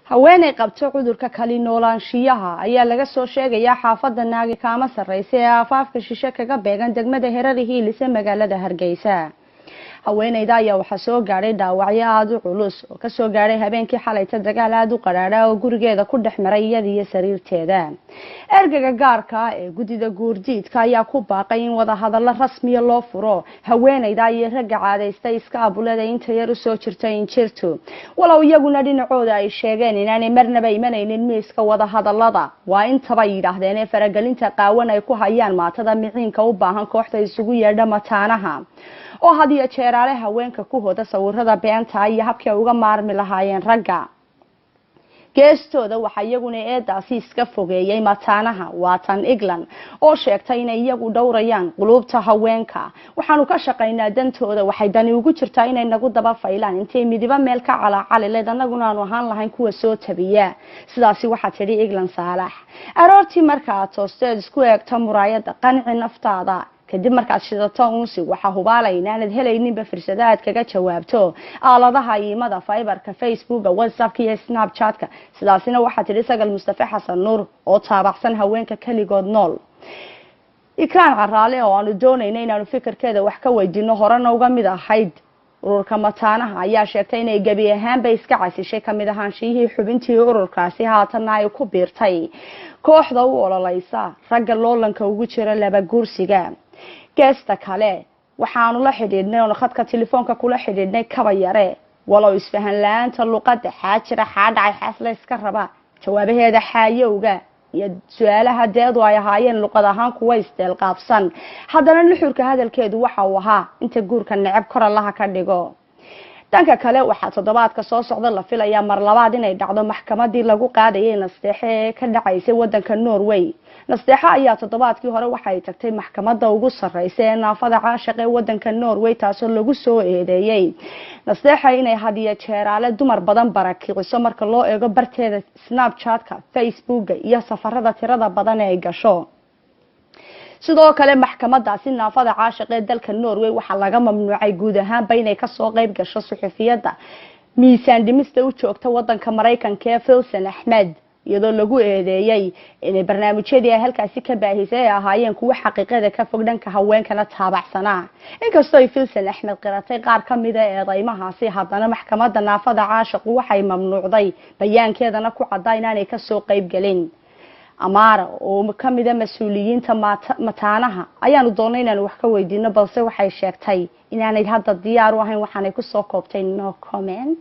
haweeney qabto cudurka kali noolaanshiyaha ayaa laga soo sheegayaa xaafada naagi kaama sareysa ee aafaafka shishe kaga beegan degmada Herari Hiilis ee magaalada Hargeysa. haweeneyda ayaa waxa soo gaaray dhaawacyo aad u culus oo ka soo gaaray habeenkii xalayta dagaal aad u qaraara oo gurigeeda ku dhexmaray iyadii sariirteeda. ergaga gaarka ee gudida guurdiidka ayaa ku baaqay in wada hadallo rasmi ah loo furo haweeneyda iyo ragga caadaystay iska abulada inta yar u soo jirtay in jirto. walow iyaguna dhinacooda ay sheegeen inaanay marnaba imanaynin miiska wada hadallada waa intaba yiraahdeen ee faragelinta qaawan ay ku hayaan maatada miciinka u baahan kooxda isugu yeedha mataanaha oo hadiya jeeraale haweenka ku hooda sawirada beenta iyo habkii uga maarmi lahaayeen ragga. geestooda waxa iyaguna eedaasi iska fogeeyay mataanaha waatan England oo sheegtay inay iyagu dhowrayaan qulubta haweenka. waxaanu ka shaqaynaa dantooda waxay dani ugu jirtaa inay nagu daba faylaan intay midiba meel ka calacalilay annaguna aanu ahaan lahayn kuwa soo tabiya. sidaasi waxa tiri England Saalax. aroortii markaa toosteed isku eegta muraayada qanci naftaada kadib markaad shidato uunsi waxa hubaalay inaanad helayninba fursadaad kaga jawaabto aaladaha iimada fiberka facebooka whatsappka iyo snapchatka. sidaasina waxa tiri Sagal Mustafa Xasan Nuur oo taabacsan haweenka kaligood nool. ikraan caraale oo aanu doonaynay inaanu fikirkeeda wax ka weydiino horena uga mid ahayd ururka mataanaha ayaa sheegtay inay gabi ahaanba iska casishay kamid ahaanshihii xubintii ururkaasi haatana ay ku biirtay kooxda u ololeysa ragga loolanka ugu jira laba guursiga. geesta kale waxaanu la xidhiidhnay oo khadka telefoonka kula xidhiidhnay kaba yare walow isfahan la'aanta luqadda xaajira xaadhacay xasla iska raba jawaabaheeda xaayowga iyo su'aalaha deedu ay ahaayeen luqad ahaan kuwa isdeel qaabsan. haddana nuxurka hadalkeedu waxa uu ahaa inta guurka necab kor allaha ka dhigo. dhanka kale waxaa toddobaadka soo socda la filayaa mar labaad inay dhacdo maxkamadii lagu qaadayay nasteexe ee ka dhacaysay wadanka Norway. nasteexa ayaa toddobaadkii hore waxay tagtay maxkamadda ugu sareysa ee naafada caashiq ee wadanka Norway taasoo lagu soo eedeeyay nasteexa inay hadiya jeeraale dumar badan barakiciso marka loo eego barteeda Snapchatka, Facebooka iyo safarada tirada badan ee ay gasho. sidoo kale maxkamadaasi naafada caashiq ee dalka Norway waxa laga mamnuucay guud ahaanba inay ka soo qayb gasho suxufiyada miisaan dhimista u joogta wadanka Mareykanka ee Filsan Ahmed iyadoo lagu eedeeyay inay barnaamijyadii ay halkaasi ka baahisay ay ahaayeen kuwa xaqiiqada ka fog dhanka haweenkana taabacsanaa. inkastoo Filsan Ahmed qiratay qaar ka mid ah eedeymahaasi haddana maxkamadda naafada caashiq waxay mamnuucday bayaankeedana ku caday inaanay ka soo qayb galin. Amara oo kamid ah mas'uuliyiinta mataanaha ayaanu doonay inaan wax ka weydiino balse waxay sheegtay inaanay hadda diyaar u ahayn waxaanay ku soo koobtay no comment.